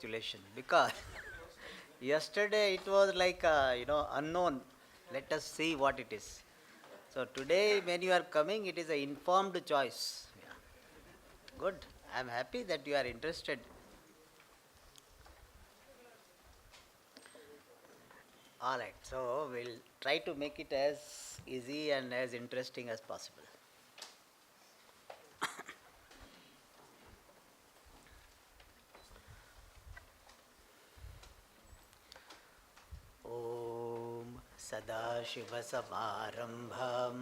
congratulations, because yesterday it was like unknown. Let us see what it is. So today when you are coming, it is an informed choice. Yeah. Good. I am happy that you are interested. All right. So we'll try to make it as easy and as interesting as possible. ॐ सदाशिवसमारम्भां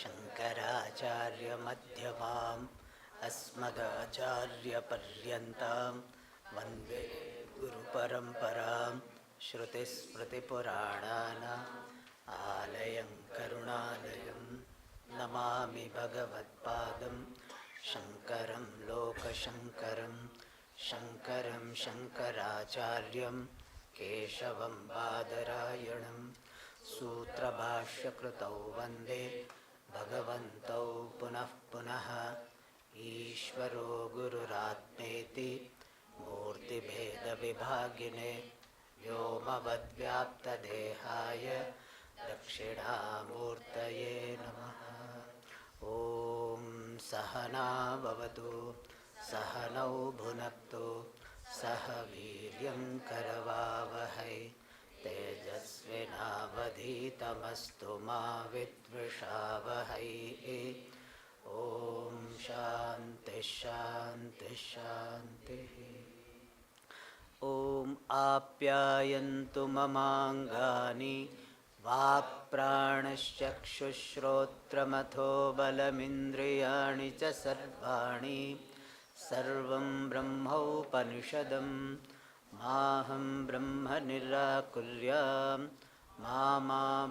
शङ्कराचार्यमध्यमाम् अस्मदाचार्यपर्यन्तां वन्दे गुरुपरम्परां श्रुतिस्मृतिपुराणानाम् आलयं करुणालयं नमामि भगवत्पादं शङ्करं लोकशङ्करं शङ्करं शङ्कराचार्यं केशवं बादरायणं सूत्रभाष्यकृतौ वन्दे भगवन्तौ पुनः पुनः ईश्वरो गुरुरात्मेति मूर्तिभेदविभागिने व्योमवद्व्याप्तदेहाय दक्षिणामूर्तये नमः। ॐ सहना भवतु सहनौ भुनक्तु सह वीर्यं करवावहै तेजस्विनावधीतमस्तु मा विद्विषावहै। ॐ शान्तिः शान्तिः शान्तिः। ॐ आप्यायन्तु ममाङ्गानि वाक्प्राणश्चक्षुश्रोत्रमथो बलमिन्द्रियाणि च सर्वाणि सर्वं ब्रह्मोपनिषदं माहं ब्रह्म निराकुर्यां मा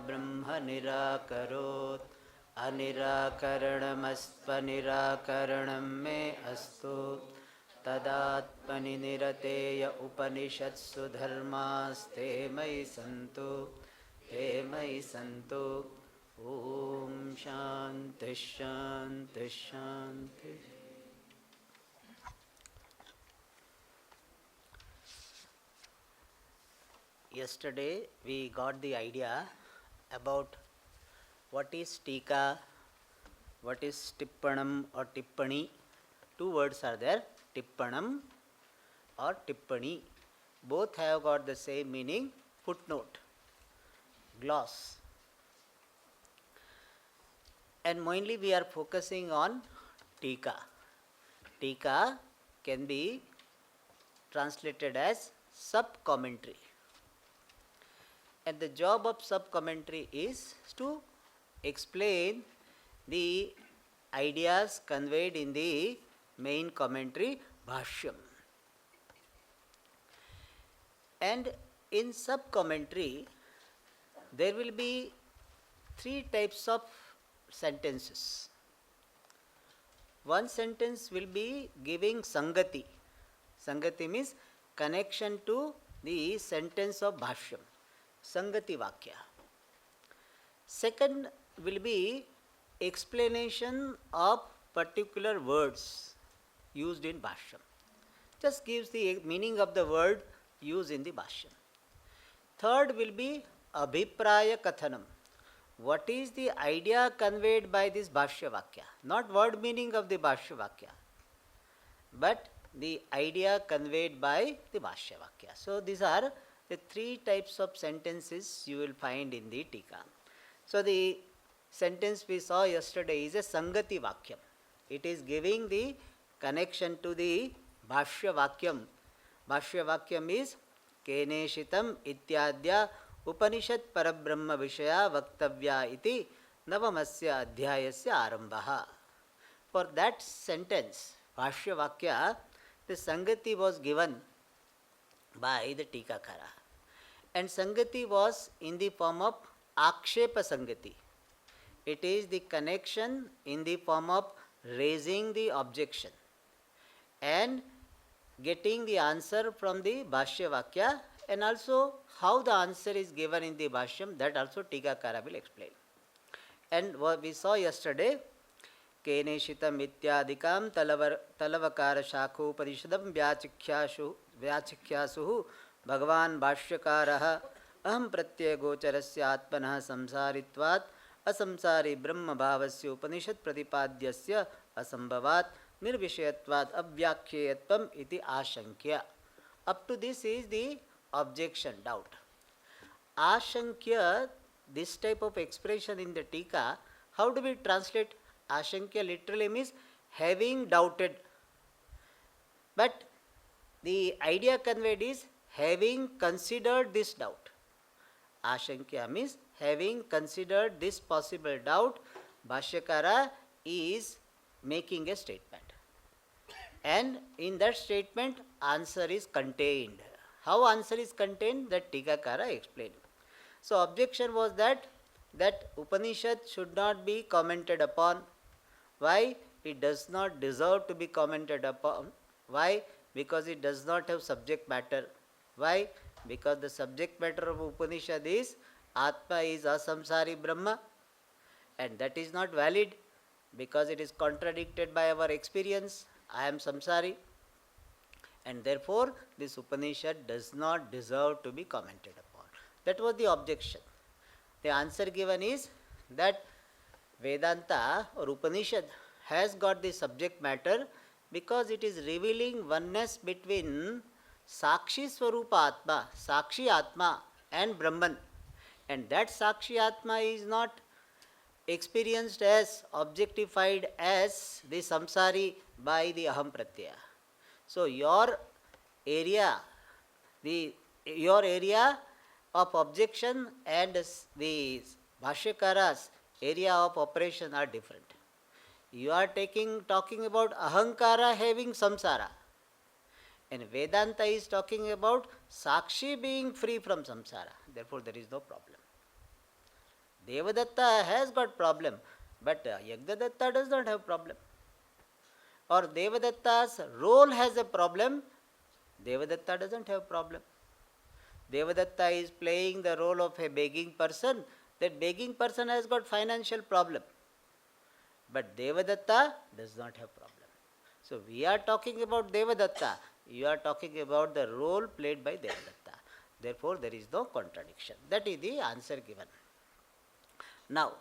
ब्रह्म निराकरोत् अनिराकरणमस्त्वनिराकरणं मे अस्तु तदात्मनि निरतेय उपनिषत्सु धर्मास्ते मयि सन्तु ते मयि सन्तु। ॐ शान्तिः शान्तिः शान्तिः। Yesterday we got the idea about what is Tika, what is Tippanam or Tippani. Two words are there, Tippanam or Tippani. Both have got the same meaning, footnote, gloss. And mainly we are focusing on Tika. Tika can be translated as sub-commentary. And the job of sub-commentary is to explain the ideas conveyed in the main commentary, Bhashyam. And in sub-commentary, there will be three types of sentences. One sentence will be giving Sangati. Sangati means connection to the sentence of Bhashyam. Sangati Vakya. Second will be explanation of particular words used in Bhashyam. Just gives the meaning of the word used in the Bhashyam. Third will be Abhipraya Kathanam. What is the idea conveyed by this Bhashya Vakya? Not word meaning of the Bhashya Vakya, but the idea conveyed by the Bhashya Vakya. So these are the three types of sentences you will find in the Tika. So the sentence we saw yesterday is a Sangati Vakyam. It is giving the connection to the Bhashya Vakyam. Bhashya Vakyam is Keneshitam ityadya Upanishad Parabrahma Vishaya Vaktavya iti Navamasya Adhyayasya Arambhaha. For that sentence, Bhashya Vakya, the Sangati was given by the Tikakara. And Sangati was in the form of Akshepa Sangati. It is the connection in the form of raising the objection and getting the answer from the Bhashya Vakya, and also how the answer is given in the Bhashyam, that also Tikakara will explain. And what we saw yesterday, Keneshitam ityadikam talavakara shakho parishadam vyachikhyashu व्याचिख्यासुः भगवान् भाष्यकारः अहं प्रत्यय गोचरस्य आत्मनः संसारित्वात् असंसारी ब्रह्म भावस्य उपनिषद प्रतिपाद्यस्य असंभवात् निर्विषयत्वात् अव्याख्येयत्वम् इति आशंक्य. Up to this is the objection, doubt. Ashankya, this type of expression in the Tika, how do we translate? Ashankya literally means having doubted. But the idea conveyed is having considered this doubt. Ashankya means having considered this possible doubt, Bhashyakara is making a statement. And in that statement, answer is contained. How answer is contained? That Tikakara explained. So objection was that Upanishad should not be commented upon. Why? It does not deserve to be commented upon. Why? Because it does not have subject matter. Why? Because the subject matter of Upanishad is Atma is asamsari Brahma, and that is not valid because it is contradicted by our experience. I am samsari, and therefore this Upanishad does not deserve to be commented upon. That was the objection. The answer given is that Vedanta or Upanishad has got the subject matter because it is revealing oneness between Sakshi Swarupa Atma, Sakshi Atma and Brahman. And that Sakshi Atma is not experienced as, objectified as the samsari by the aham pratyaya. So your area of objection and the Bhashyakara's area of operation are different. You are talking about ahankara having samsara, and Vedanta is talking about Sakshi being free from samsara. Therefore there is no problem. Devadatta has got problem, but Yagdadatta does not have problem. Or Devadatta's role has a problem, Devadatta doesn't have problem. Devadatta is playing the role of a begging person, that begging person has got financial problem. But Devadatta does not have problem. So we are talking about Devadatta, you are talking about the role played by Devadatta. Therefore there is no contradiction. That is the answer given. Now,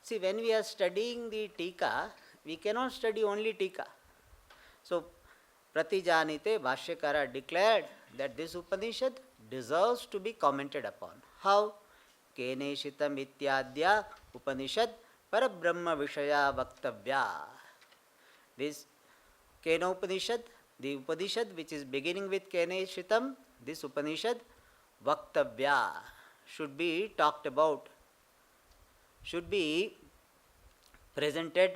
see, when we are studying the Tika, we cannot study only Tika. So, Pratijanite Bhashyakara declared that this Upanishad deserves to be commented upon. How? Keneshitam ityadya Upanishad Parabrahma Vishaya Vaktavya. This Kenopanishat, the Upanishad which is beginning with Keneshitam, this Upanishad Vaktavya should be talked about, should be presented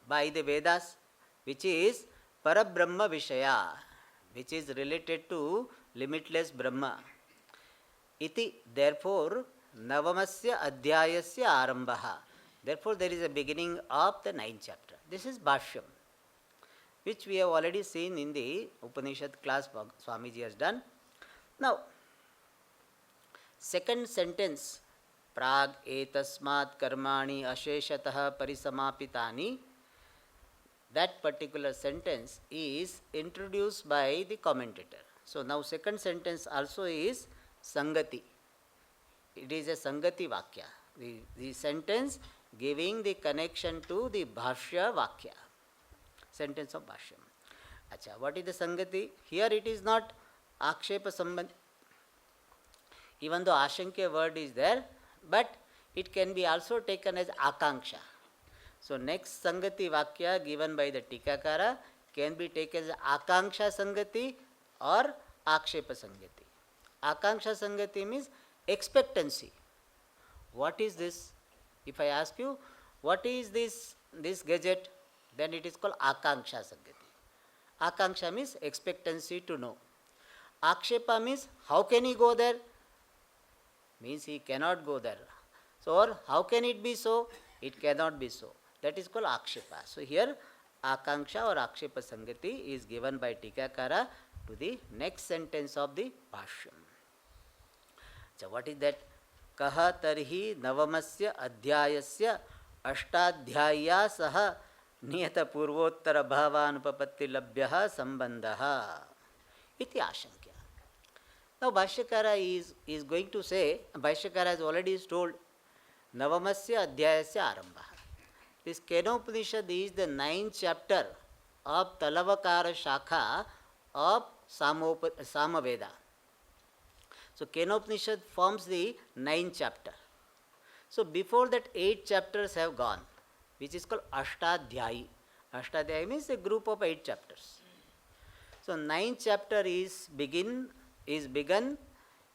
by the Vedas, which is Parabrahma Vishaya, which is related to limitless Brahma. Iti, therefore, Navamasya Adhyayasya Arambaha. Therefore, there is a beginning of the 9th chapter. This is Bhashyam, which we have already seen in the Upanishad class Swamiji has done. Now, second sentence, Prag etasmat karmani asheshatah parisamapitani. That particular sentence is introduced by the commentator. So now second sentence also is Sangati. It is a Sangati Vakya. The sentence giving the connection to the Bhashya Vakya. Sentence of Bhashyam. Acha, what is the Sangati? Here it is not Akshepa Sambandhi. Even though Ashankya word is there, but it can be also taken as Akanksha. So next Sangati Vakya given by the Tikakara can be taken as Akanksha Sangati or Akshepa Sangati. Akanksha Sangati means expectancy. What is this? If I ask you, what is this gadget? Then it is called Akanksha Sangati. Akanksha means expectancy to know. Akshepa means how can he go there? Means he cannot go there. So, or how can it be so? It cannot be so. That is called Akshepa. So here Akanksha or Akshepa Sangati is given by Tikakara to the next sentence of the Bhashyam. So what is that? Kaha tarhi navamasya adhyayasya ashtadhyaya saha niyata purvottara bhavanupapatti labhyaha sambandhaha. iti ashankya. Now Bhashyakara is going to say, Bhashyakara has already told, Navamasya Adhyayasya Arambha. This Kenopanishat is the 9th chapter of Talavakara Shakha of Samaveda. So Kenopanishat forms the 9th chapter. So before that 8 chapters have gone, which is called Ashtadhyayi. Ashtadhyayi means a group of 8 chapters. So 9th chapter is begun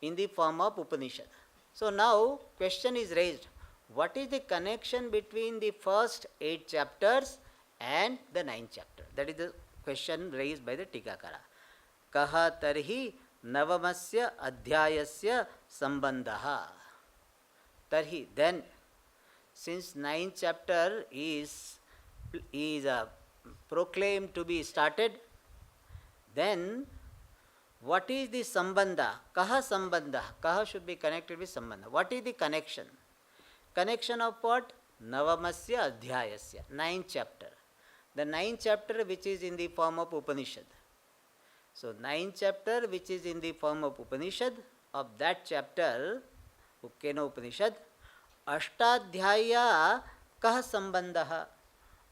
in the form of Upanishad. So now question is raised, what is the connection between the first 8 chapters and the 9th chapter? That is the question raised by the Tikakara. Kaha tarhi navamasya adhyayasya sambandha. Tarhi, then, since 9th chapter is proclaimed to be started, then what is the sambandha? Kaha sambandha? Kaha should be connected with sambandha. What is the connection? Connection of what? Navamasya adhyayasya, 9th chapter. The 9th chapter which is in the form of Upanishad. So 9th chapter which is in the form of Upanishad, of that chapter, Kenopanishat, Ashtadhyaya kaha sambandha.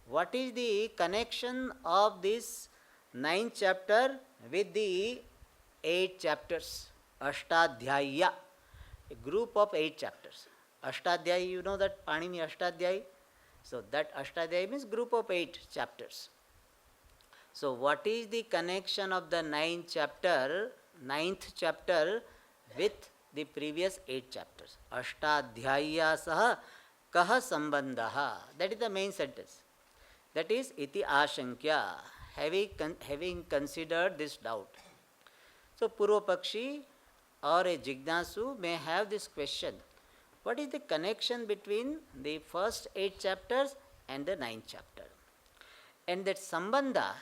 What is the connection of this 9th chapter with the 8 chapters? Ashtadhyaya, a group of 8 chapters. Ashtadhyayi, you know that Panini Ashtadhyayi? So that Ashtadhyayi means group of 8 chapters. So what is the connection of the 9th chapter with the previous 8 chapters? Ashtadhyaya saha kaha sambandha. That is the main sentence. That is iti ashankya, having considered this doubt. So Purva Pakshi or a Jignasu may have this question. What is the connection between the first 8 chapters and the 9th chapter? And that sambandha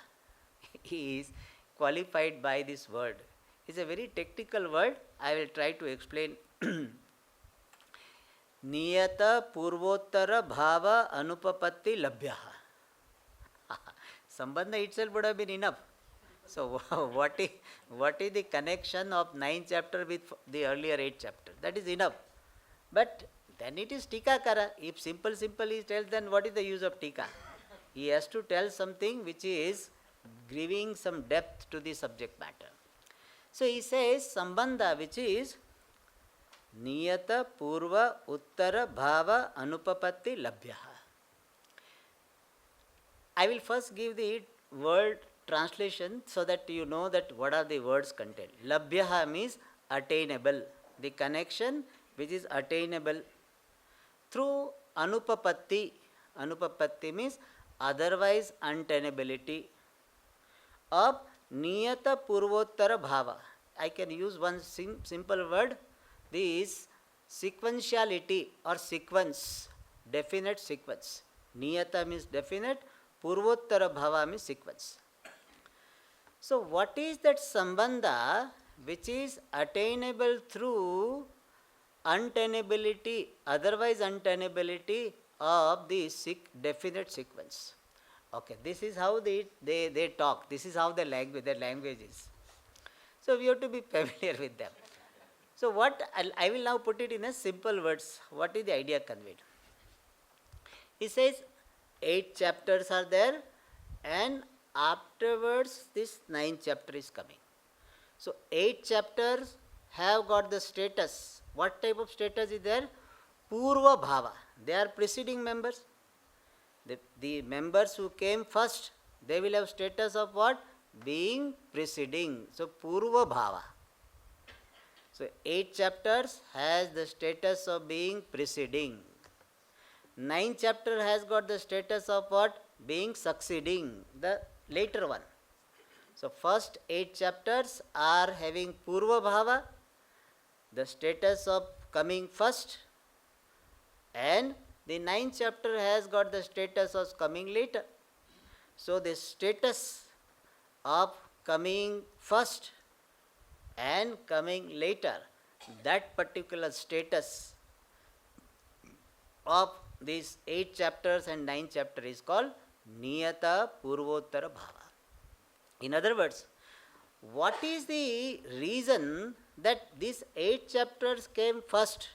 is qualified by this word. It's a very technical word. I will try to explain. Niyata purvottara bhava anupapatti labhyaha. Sambandha itself would have been enough. So what is the connection of 9th chapter with the earlier 8 chapters? That is enough. But then it is Tikakara. If simple he tells, then what is the use of Tika? He has to tell something which is giving some depth to the subject matter. So he says Sambandha, which is Niyata Purva Uttara Bhava Anupapatti Labhyaha. I will first give the word translation so that you know that what are the words contained. Labhyaha means attainable. The connection which is attainable through Anupapatti. Anupapatti means otherwise untenability of Niyata Purvottara Bhava. I can use one simple word. This sequentiality or sequence, definite sequence. Niyata means definite, Purvottara Bhava means sequence. So what is that sambandha which is attainable through untenability, otherwise untenability of the definite sequence? Okay, this is how they talk. This is how their language is. So we have to be familiar with them. So what I will now put it in a simple words. What is the idea conveyed? He says 8 chapters are there, and afterwards this 9th chapter is coming. So 8 chapters have got the status. What type of status is there? Purva Bhava. They are preceding members. The members who came first, they will have status of what? Being preceding. So Purva Bhava. So 8 chapters has the status of being preceding. 9th chapter has got the status of what? Being succeeding, the later one. So first 8 chapters are having Purva Bhava, the status of coming first, and the 9th chapter has got the status of coming later. So the status of coming first and coming later, that particular status of these 8 chapters and 9th chapter is called Niyata Purvottara Bhava. In other words, what is the reason that these 8 chapters came first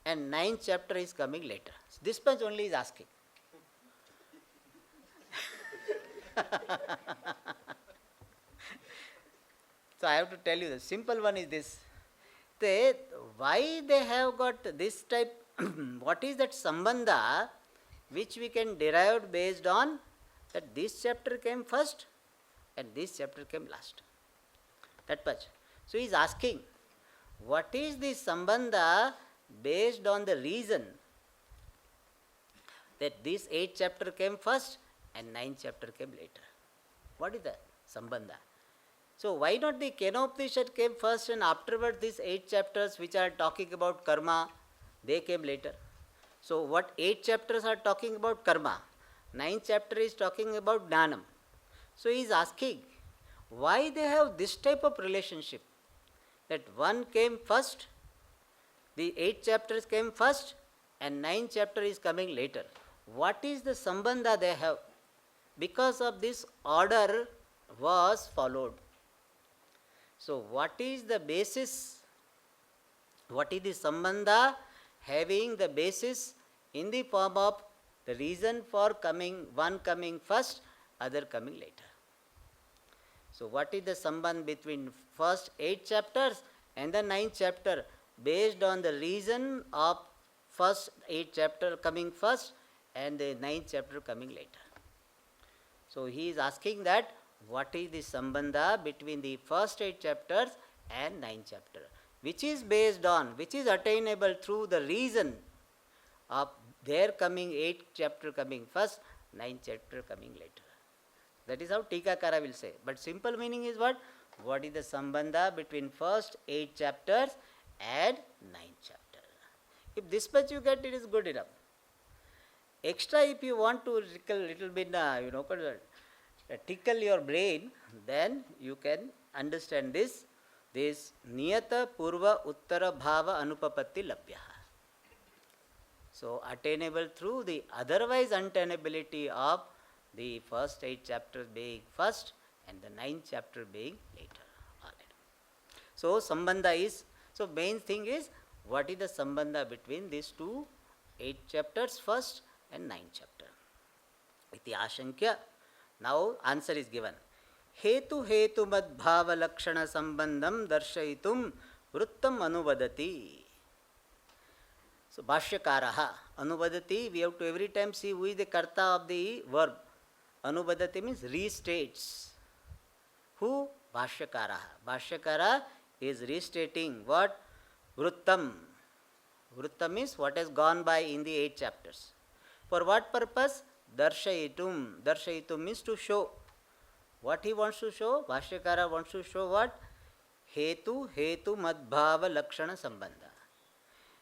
and 9th chapter is coming later? This much only is asking. So I have to tell you the simple one is this. Why they have got this type, what is that sambandha which we can derive based on that this chapter came first and this chapter came last. That much. So he is asking, what is the sambandha based on the reason that this 8th chapter came first and 9th chapter came later? What is the sambandha? So why not the Kenopanishat came first and afterwards these 8 chapters which are talking about karma, they came later. So what 8 chapters are talking about karma, 9th chapter is talking about jnanam. So he is asking, why they have this type of relationship, that one came first, the 8 chapters came first and 9th chapter is coming later. What is the sambandha they have? Because of this order was followed. So what is the basis? What is the sambandha having the basis in the form of the reason for coming, one coming first, other coming later? So what is the sambandh between first 8 chapters and the 9th chapter based on the reason of first 8 chapter coming first and the 9th chapter coming later? So he is asking that what is the sambandha between the first 8 chapters and 9th chapter, which is based on, which is attainable through the reason of their coming 8 chapter coming first, 9th chapter coming later. That is how Tikakara will say. But simple meaning is what? What is the sambandha between first 8 chapters and 9th chapter? If this much you get, it is good enough. Extra, if you want to little bit, tickle your brain, then you can understand this niyata purva uttara bhava anupapatti labhya. So attainable through the otherwise unattainability of the first 8 chapters being first and the 9th chapter being later. So sambandha is, so main thing is, what is the sambandha between these 8 chapters first and 9th chapter? Iti ashankya. Now answer is given. Hetu hetu mad bhava lakshana sambandham darshayitum vrittam anuvadati. So bhashyakaraha anuvadati, we have to every time see who is the karta of the verb. Anuvadati means restates. Who? Bhashyakaraha. Bhashyakara is restating what? Vrittam. Vrittam means what has gone by in the 8 chapters. For what purpose? Darshayitum. Darshayitum means to show. What he wants to show? Bhashyakara wants to show what? Hetu madbhava lakshana sambandha.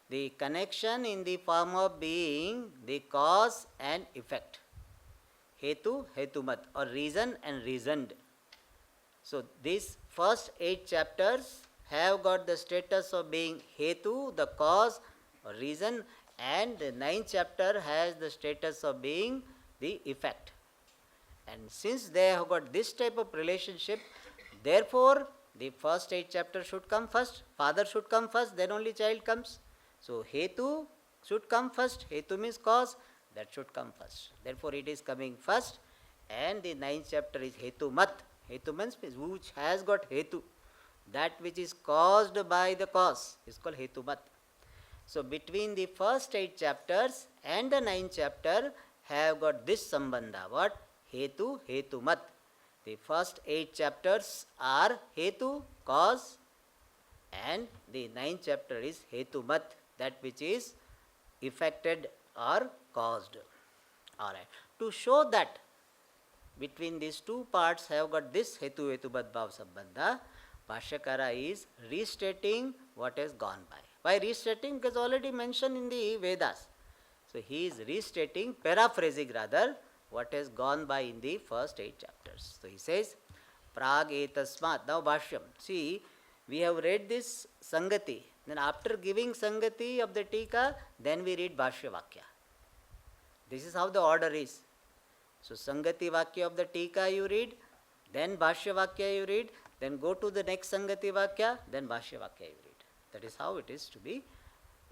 The connection in the form of being the cause and effect. Hetu, hetumad, or reason and reasoned. So these first 8 chapters have got the status of being hetu, the cause or reason, and the 9th chapter has the status of being the effect. And since they have got this type of relationship, therefore the first 8 chapters should come first, father should come first, then only child comes. So hetu should come first, hetu means cause, that should come first. Therefore it is coming first, and the 9th chapter is hetu mat. Hetu means which has got hetu. That which is caused by the cause is called hetu mat. So between the first 8 chapters and the 9th chapter have got this sambandha. What? Hetu, hetu mat. The first 8 chapters are hetu, cause, and the 9th chapter is hetu mat, that which is effected or caused. Alright. To show that between these 2 parts have got this hetu, hetu mat bhav sambandha, Bhashyakara is restating what has gone by. Why restating? Because already mentioned in the Vedas. So he is restating, paraphrasing rather, what has gone by in the first 8 chapters. So he says, Prag etasmat. Now Bhashyam. See, we have read this Sangati. Then after giving Sangati of the Tika, then we read Bhashya Vakya. This is how the order is. So Sangati Vakya of the Tika you read, then Bhashya Vakya you read, then go to the next Sangati Vakya, then Bhashya Vakya you read. That is how it is to be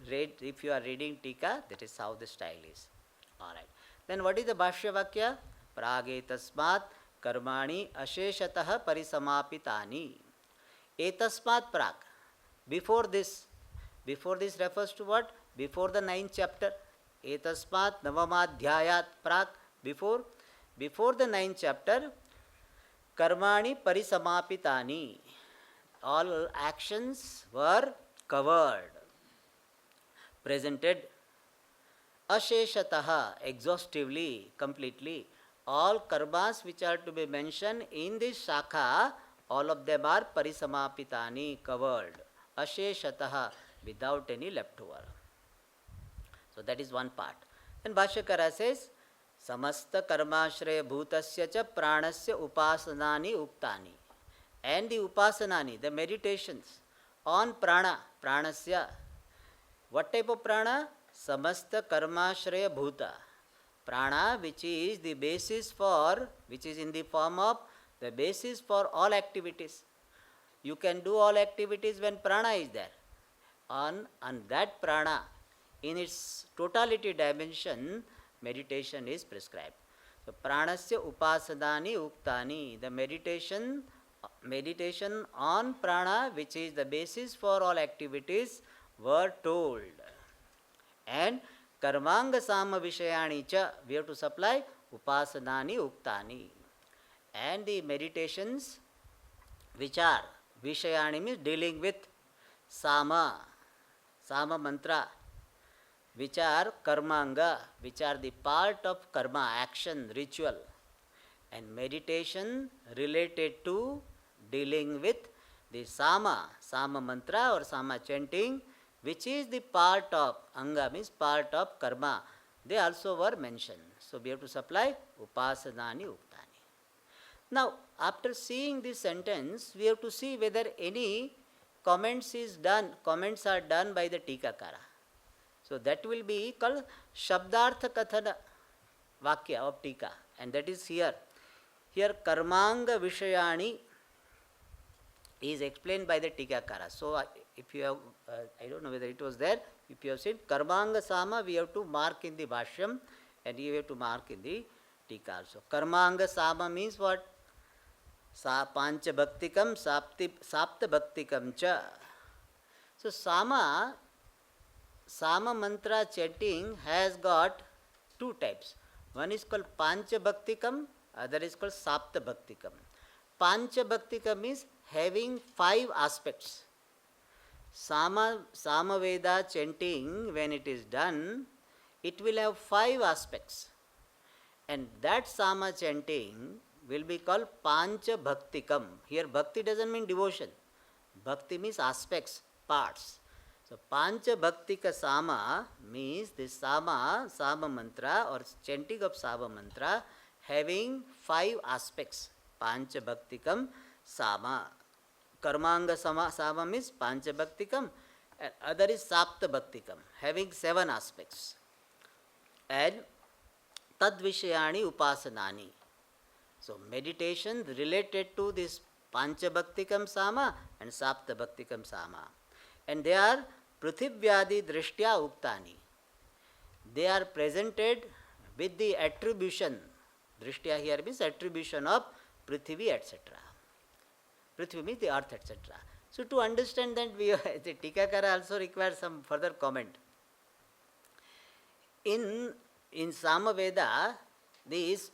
read. If you are reading Tika, that is how the style is. Alright. Then what is the Bhashya Vakya? Prage tasmat karmani asheshatah parisamapitani. Etasmat prag. Before this refers to what? Before the 9th chapter. Etasmat navamadhyayat prag. Before the 9th chapter, karmani parisamapitani. All actions were covered, presented, asheshataha, exhaustively, completely. All karmas which are to be mentioned in this shakha, all of them are parisamapitani, covered, asheshataha, without any leftover. So that is one part. Then Bhashyakara says, samasta karmashraya bhutasya cha pranasya upasanani uktani. And the upasanani, the meditations on prana, pranasya. What type of prana? Samasta karmashraya bhuta. Prana, which is the basis for, which is in the form of the basis for all activities. You can do all activities when prana is there. On that prana, in its totality dimension, meditation is prescribed. So, pranasya upasadani uktani, the meditation on prana, which is the basis for all activities, were told. And karmanga sama vishayani cha, we have to supply upasadani uktani. And the meditations which are vishayani means dealing with sama mantra, which are karmanga, which are the part of karma, action, ritual, and meditation related to dealing with the sama mantra or sama chanting, which is the part of, anga means part of karma. They also were mentioned. So we have to supply upasadani uktani. Now, after seeing this sentence, we have to see whether any comments are done by the Tikakara. So that will be called Shabdartha Kathana Vakya of Tika, and that is here. Here Karmanga Vishayani is explained by the Tikakara. So if you have, I don't know whether it was there, if you have seen Karmanga Sama, we have to mark in the Bhashyam and you have to mark in the Tika also. Karmanga Sama means what? Pancha Bhaktikam, Sapta Bhaktikam cha. So Sama mantra chanting has got two types. One is called Pancha Bhaktikam, other is called Sapta Bhaktikam. Pancha Bhaktikam is having 5 aspects. Sama Veda chanting, when it is done, it will have 5 aspects. And that Sama chanting will be called Pancha Bhaktikam. Here Bhakti doesn't mean devotion. Bhakti means aspects, parts. So Pancha Bhaktika Sama means this Sama mantra or chanting of Sama mantra having 5 aspects. Pancha Bhaktikam Sama. Karmanga Sama means Pancha Bhaktikam, and other is Sapta Bhaktikam, having 7 aspects. And Tad Vishayani Upasanani. So meditation related to this Pancha Bhaktikam Sama and Sapta Bhaktikam Sama. And they are Prithivyaadi Drishtya Uktani. They are presented with the attribution. Drishtya here means attribution of Prithivi, etc. Prithvi means the earth, etc. So to understand that, the Tikakara also requires some further comment. In Samaveda, these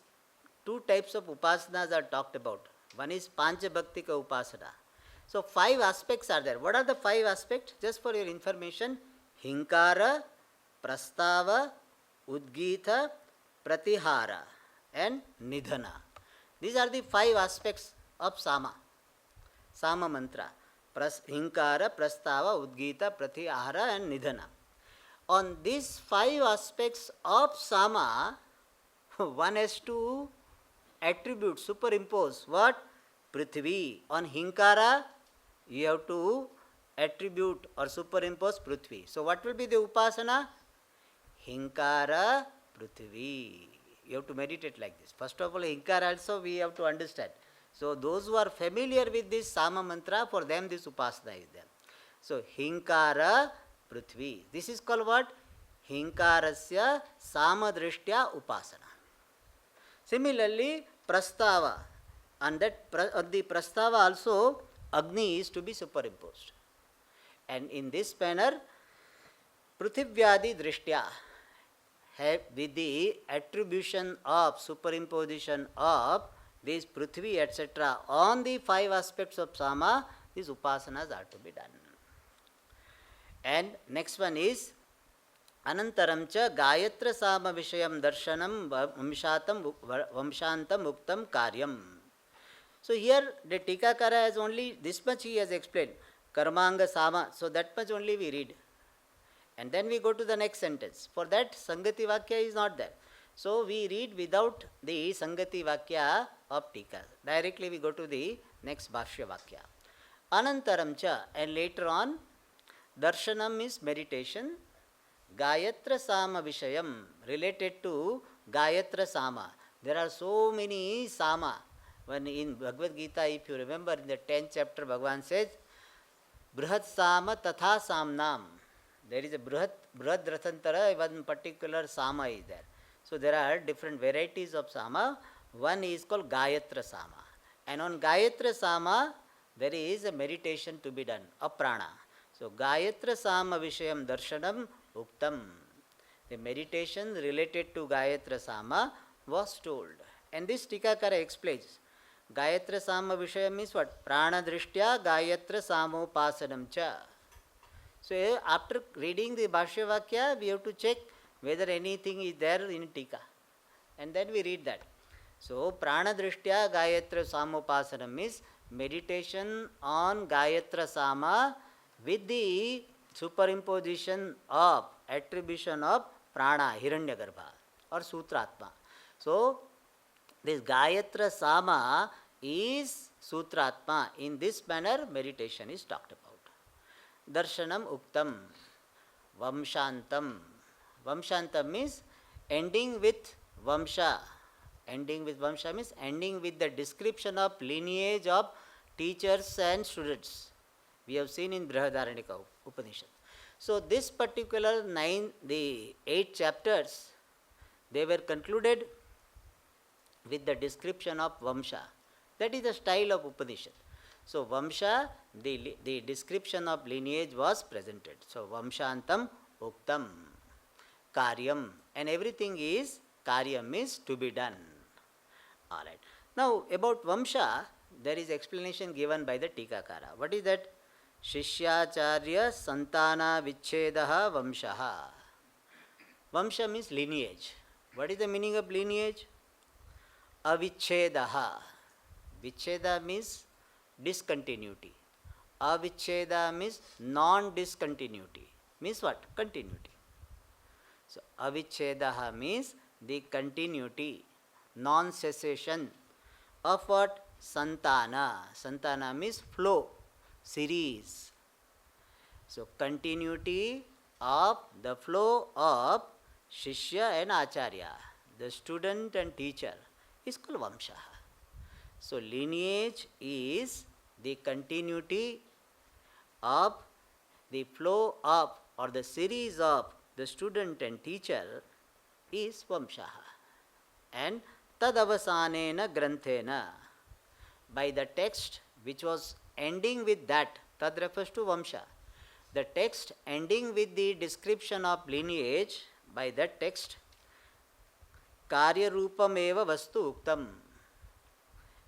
2 types of upasanas are talked about. One is Pancha Bhaktika Upasana. So 5 aspects are there. What are the 5 aspects? Just for your information, Hinkara, Prastava, Udgita, Pratihara and Nidhana. These are the 5 aspects of Sama mantra. Hinkara, Prastava, Udgita, Pratihara and Nidhana. On these 5 aspects of Sama, one has to attribute, superimpose what? Prithvi. On Hinkara, you have to attribute or superimpose Prithvi. So what will be the Upasana? Hinkara Prithvi. You have to meditate like this. First of all, Hinkara also we have to understand. So those who are familiar with this Sama mantra, for them this Upasana is there. So Hinkara Prithvi. This is called what? Hinkarasya Samadrishtya Upasana. Similarly, Prastava. On the Prastava also, Agni is to be superimposed. And in this manner, Prithvyadi Drishtya, with the attribution of, superimposition of this Prithvi, etc., on the 5 aspects of Sama, these upasanas are to be done. And next one is Anantaram cha Gayatra Sama Vishayam Darshanam Vamshantam Muktam Karyam. So here the Tikakara has only this much he has explained. Karmanga Sama. So that much only we read. And then we go to the next sentence. For that Sangati Vakya is not there. So we read without the Sangati Vakya of Tika. Directly we go to the next Bhashya Vakya. Anantaram cha, and later on, Darshanam is meditation. Gayatra Sama Vishayam, related to Gayatra Sama. There are so many Sama. When in Bhagavad Gita, if you remember, in the 10th chapter, Bhagavan says, Brihat Sama Tatha Samnam. There is a Brihat Rathantara, one particular Sama is there. So there are different varieties of Sama. One is called Gayatra Sama. And on Gayatra Sama, there is a meditation to be done, a prana. So Gayatra Sama Vishayam Darshanam Uktam. The meditation related to Gayatra Sama was told. And this Tikakara explains. Gayatra Sama Vishayam is what? Prana Drishtya Gayatra Samopasanam cha. So after reading the Bhashya Vakya, we have to check whether anything is there in Tika. And then we read that. So Prana Drishtya Gayatra Samopasanam is meditation on Gayatra Sama with the superimposition of, attribution of Prana, Hiranyagarbha or Sutratma. So this Gayatra Sama is Sutratma. In this manner, meditation is talked about. Darshanam Uktam, Vamshantam. Vamshantam means ending with Vamsha. Ending with Vamsha means ending with the description of lineage of teachers and students. We have seen in Brihadaranyaka Upanishad. So this particular 8 chapters, they were concluded with the description of Vamsha. That is the style of Upanishad. So Vamsha, the description of lineage was presented. So Vamshantam Uktam Karyam, and everything is Karyam is to be done. Alright. Now about Vamsha, there is explanation given by the Tikakara. What is that? Shishyacharya Santana Vichedaha Vamshaha. Vamsha means lineage. What is the meaning of lineage? Avichedaha. Vicheda means discontinuity. Avicheda means non-discontinuity. Means what? Continuity. So avichedaha means the continuity, non-cessation of what? Santana. Santana means flow, series. So continuity of the flow of Shishya and Acharya, the student and teacher, is called Vamshaha. So lineage is the continuity of the flow of or the series of the student and teacher is Vamshaha. And Tadavasanena Granthena, by the text which was ending with that, Tad refers to Vamsha. The text ending with the description of lineage, by that text, Karya Rupam eva Vastu Uktam.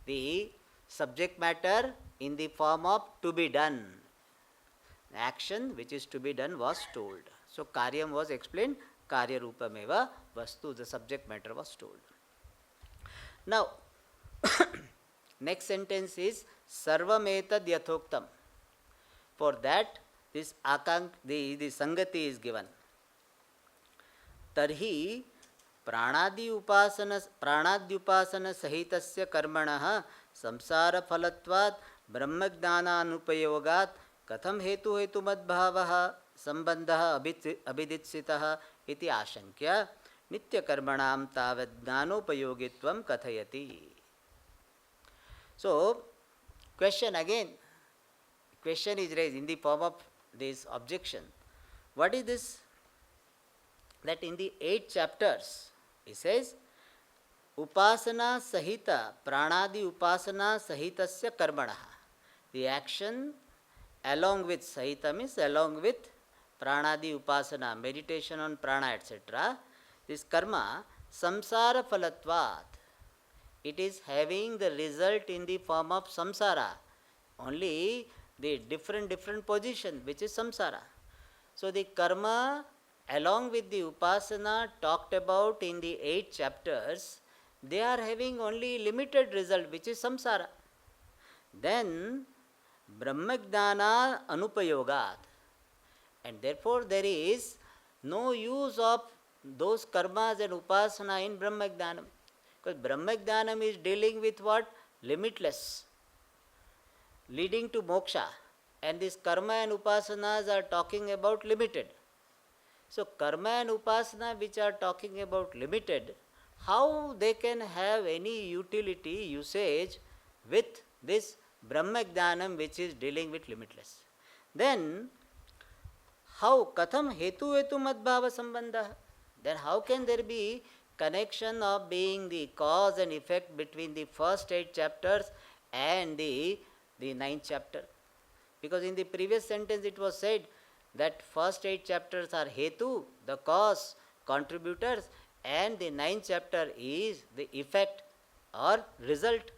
The subject matter in the form of to be done. The action which is to be done was told. So Karyam was explained, Karya Rupam eva Vastu, the subject matter was told. Now, next sentence is Sarvametad Yathoktam. For that, this the Sangati is given. Tarhi Pranadhyupasana Sahitasya Karmanaha Samsara Phalatvat Brahmajnananupayogat Katham Hetu Hetumadbhavaha Sambandhaha Abhiditsitaha Iti Ashankya Nitya Karmanam Tavad Jnanopayogitvam Kathayati. So, question again, question is raised in the form of this objection. What is this? That in the 8 chapters, it says, Upasana Sahita, Pranadi Upasana Sahitasya Karmanaha. The action along with Sahita means along with Pranadi Upasana, meditation on prana, etc. This karma, samsara phalatvat. It is having the result in the form of samsara. Only the different position, which is samsara. So the karma along with the upasana talked about in the 8 chapters, they are having only limited result, which is samsara. Then Brahmagnana anupayogat. And therefore there is no use of those karmas and upasana in Brahmagnanam. Because Brahmagnanam is dealing with what? Limitless, leading to moksha. And this karma and upasanas are talking about limited. So karma and upasana which are talking about limited, how they can have any utility, usage with this Brahmagnanam which is dealing with limitless? Then how katham hetu madbhava sambandha? Then how can there be connection of being the cause and effect between the first 8 chapters and the 9th chapter? Because in the previous sentence it was said that first 8 chapters are hetu, the cause, contributors, and the 9th chapter is the effect or result.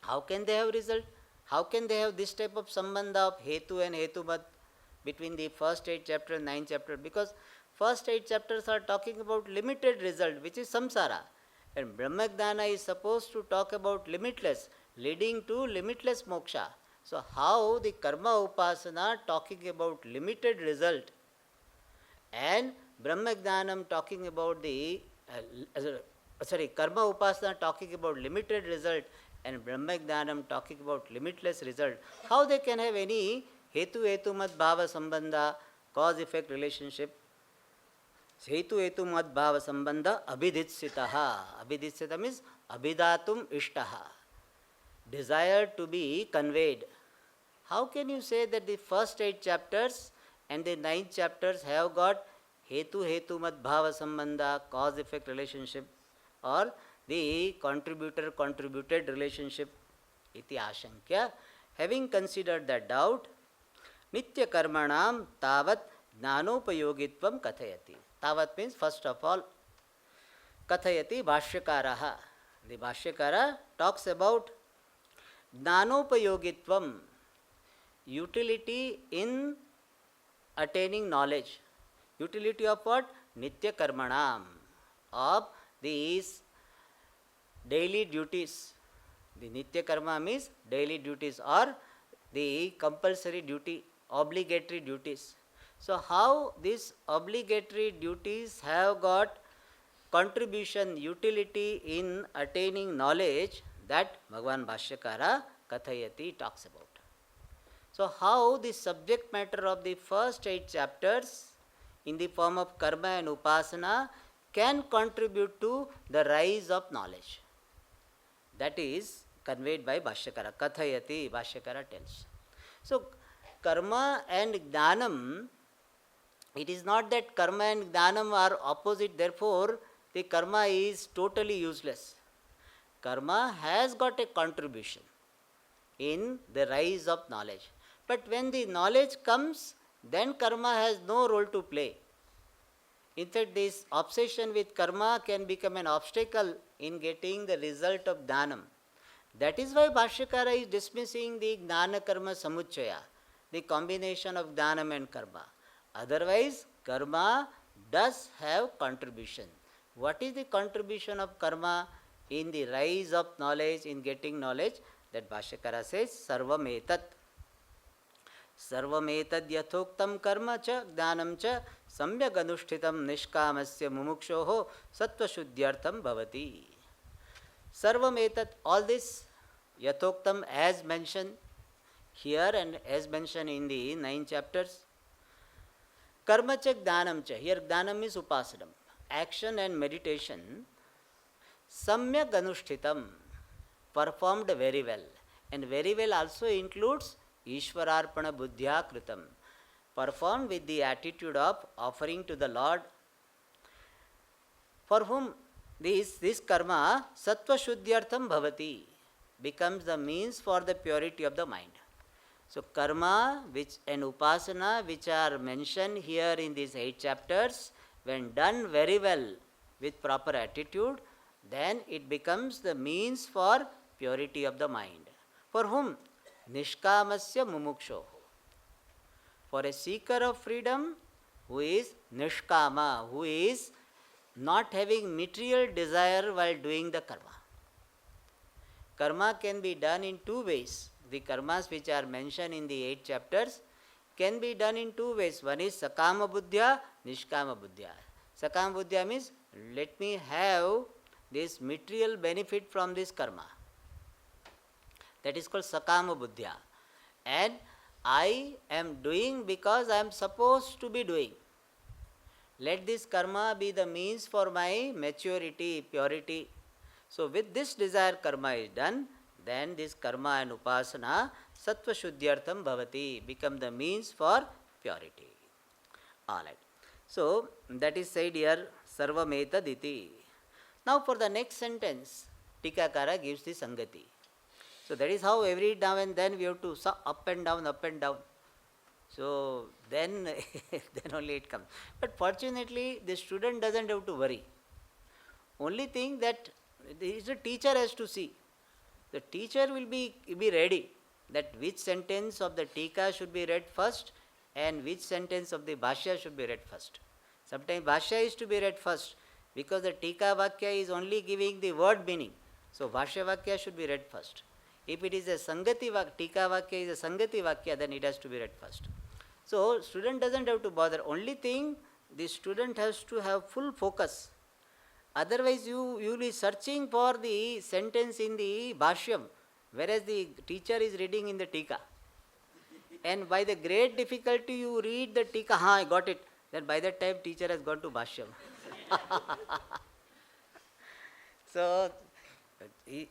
How can they have result? How can they have this type of sambandha of hetu and hetumat between the first 8 chapter and 9th chapter? Because first 8 chapters are talking about limited result, which is samsara, and Brahmagnana is supposed to talk about limitless, leading to limitless moksha. So how the karma upasana talking about limited result and Brahmagnanam talking about the karma upasana talking about limited result and Brahmagnanam talking about limitless result, how they can have any hetu bhava sambandha, cause effect relationship? Hetu bhava sambandha abhiditsitaha. Abhiditsita means abhidatum ishtaha, desired to be conveyed. How can you say that the first 8 chapters and the 9th chapters have got hetu bhava sambandha, cause effect relationship, or the contributor contributed relationship? Iti ashankya. Having considered that doubt, nitya karmanam tavat jnanopayogitvam kathayati. Tavat means first of all, kathayati bhashyakaraha. The bhashyakara talks about jnanopayogitvam, utility in attaining knowledge. Utility of what? Nitya karmanam, of these daily duties. The nitya karma means daily duties or the compulsory duty, obligatory duties. So how these obligatory duties have got contribution, utility in attaining knowledge, that Bhagavan Bhashyakara Kathayati talks about. So how the subject matter of the first 8 chapters in the form of karma and upasana can contribute to the rise of knowledge. That is conveyed by Bhashyakara. Kathayati, Bhashyakara tells. So karma and jnanam, it is not that karma and jnanam are opposite, therefore the karma is totally useless. Karma has got a contribution in the rise of knowledge. But when the knowledge comes, then karma has no role to play. In fact, this obsession with karma can become an obstacle in getting the result of jnanam. That is why Bhashyakara is dismissing the jnana karma samuchaya, the combination of jnanam and karma. Otherwise, karma does have contribution. What is the contribution of karma in the rise of knowledge, in getting knowledge? That Bhashyakara says, sarvam etat. Sarvam etad yathoktam karma cha jnanam cha samyak anushtitam nishkamasya mumukshoho sattva shuddhyartham bhavati. Sarvam etat, all this yathoktam as mentioned here and as mentioned in the 9 chapters. Karma cha jnanam cha, here jnanam is upasanam, action and meditation. Samyak anushtitam, performed very well. And very well also includes Ishwararpana Buddhya Kritam, performed with the attitude of offering to the Lord, for whom this karma sattva shuddhyartham bhavati, becomes the means for the purity of the mind. So karma which and upasana which are mentioned here in these 8 chapters, when done very well with proper attitude, then it becomes the means for purity of the mind. For whom? Nishkamasya mumuksho. For a seeker of freedom who is nishkama, who is not having material desire while doing the karma. Karma can be done in 2 ways. The karmas which are mentioned in the 8 chapters can be done in 2 ways. One is sakama buddhya, nishkama buddhya. Sakama buddhya means, let me have this material benefit from this karma. That is called sakama buddhya. And I am doing because I am supposed to be doing. Let this karma be the means for my maturity, purity. So with this desire karma is done, then this karma and upasana sattva shuddhyartham bhavati, become the means for purity. Alright. So that is said here, sarvametaditi. Now for the next sentence, Tikakara gives the sangati. So that is how every now and then we have to up and down, up and down. So then, then only it comes. But fortunately, the student doesn't have to worry. Only thing that the teacher has to see. The teacher will be ready that which sentence of the Tika should be read first and which sentence of the Bhashya should be read first. Sometimes Bhashya is to be read first because the Tika Vakya is only giving the word meaning. So Bhashya Vakya should be read first. If it is a Sangati Vakya, Tika Vakya is a Sangati Vakya, then it has to be read first. So student doesn't have to bother. Only thing, the student has to have full focus. Otherwise you will be searching for the sentence in the Bhashyam, whereas the teacher is reading in the Tika. And by the great difficulty you read the Tika, I got it. Then by that time teacher has gone to Bhashyam. So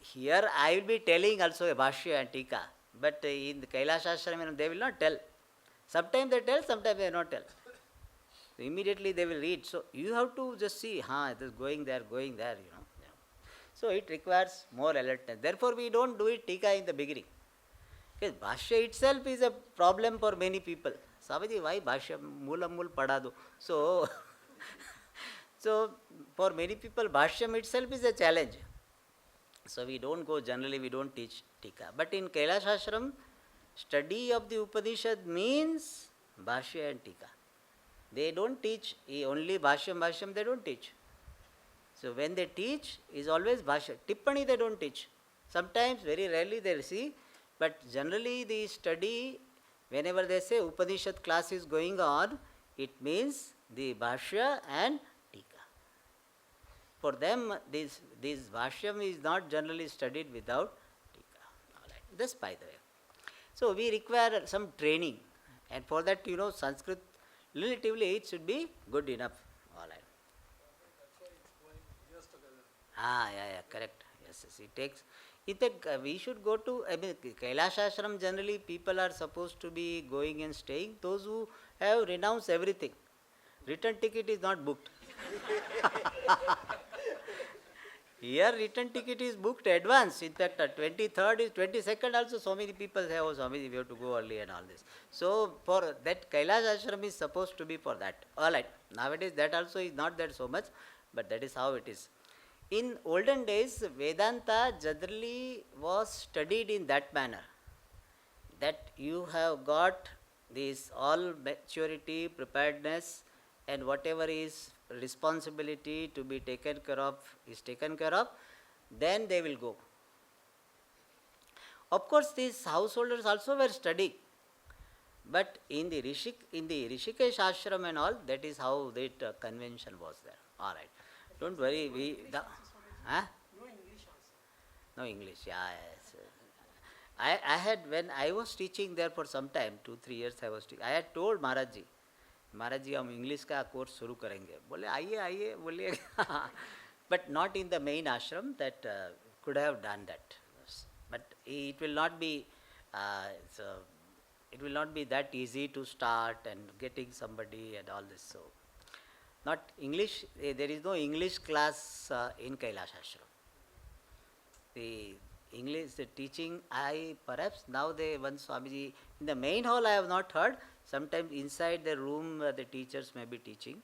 here I will be telling also a Bhashya and Tika, but in the Kailash Ashram they will not tell. Sometimes they tell, sometimes they not tell. So immediately they will read. So you have to just see, it is going there, you know. So it requires more alertness. Therefore we don't do it Tika in the beginning. Because Bhashya itself is a problem for many people. Swamiji, why Bhashya? Mul padadu. So, so for many people Bhashyam itself is a challenge. So we don't go, generally we don't teach Tika. But in Kailash Ashram, study of the Upanishad means Bhashya and Tika. They don't teach only Bhashyam, they don't teach. So when they teach, is always Bhashya. Tippani they don't teach. Sometimes, very rarely they see, but generally the study, whenever they say Upanishad class is going on, it means the Bhashya and Tika. For them, this Bhashyam is not generally studied without Tika. Alright. This by the way. So we require some training, and for that, Sanskrit, relatively it should be good enough. Alright. Correct. Yes, it takes. We should go to, Kailash Ashram, generally people are supposed to be going and staying. Those who have renounced everything. Return ticket is not booked. Here return ticket is booked advance. In fact, 23rd is 22nd also so many people say, oh Swamiji, we have to go early and all this. So for that Kailash Ashram is supposed to be for that. Alright. Nowadays that also is not that so much, but that is how it is. In olden days, Vedanta generally was studied in that manner, that you have got this all maturity, preparedness, and whatever is responsibility to be taken care of is taken care of, then they will go. Of course, these householders also were studying, but in the Rishikesh ashram and all, that is how that convention was there. All right. Don't worry, no English also. No English, yes. I had, when I was teaching there for some time, 2-3 years I had told Maharaj ji, हम English का course शुरू करेंगे. बोले आइए बोलिए. But not in the main ashram, that could have done that. but it will not be so it will not be that easy to start and getting somebody and all this. So not English, there is no English class in Kailash Ashram. The English, the teaching, I perhaps now they one Swamiji in the main hall I have not heard. Sometimes inside the room the teachers may be teaching.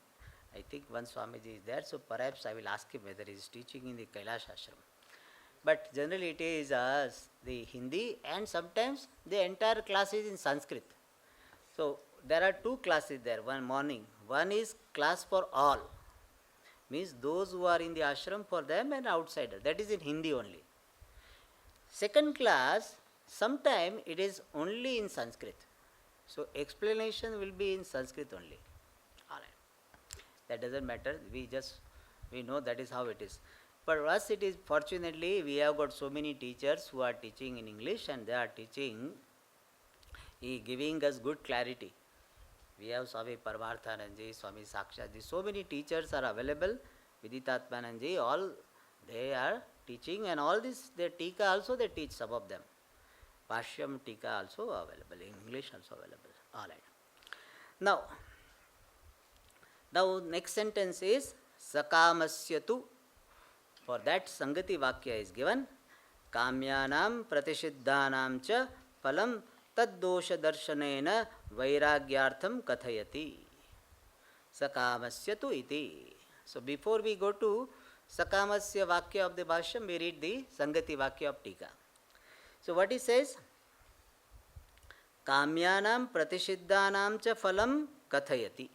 I think one Swamiji is there, so perhaps I will ask him whether he is teaching in the Kailash Ashram. But generally it is the Hindi, and sometimes the entire class is in Sanskrit. So there are two classes there, one morning. One is class for all, means those who are in the ashram, for them and outsider. That is in Hindi only. Second class, sometime it is only in Sanskrit. So explanation will be in Sanskrit only. Alright. That doesn't matter. We know that is how it is. For us it is, fortunately we have got so many teachers who are teaching in English, and they are teaching, giving us good clarity. We have Swami Paramarthanandji, Swami Sakshatji, so many teachers are available. Viditatmanandji, all they are teaching, and all this, their Tika also they teach, some of them. Bhashyam Tika also available, in English also available. Alright. Now next sentence is Sakamasyatu. For that Sangati Vakya is given. Kamyanam Pratisiddhanam cha phalam taddosha darshanena vairagyartham kathayati. Sakamasyatu iti. So before we go to Sakamasya Vakya of the Bhashyam, we read the Sangati Vakya of Tika. So what he says? Kamyanam Pratisiddhanam cha phalam kathayati.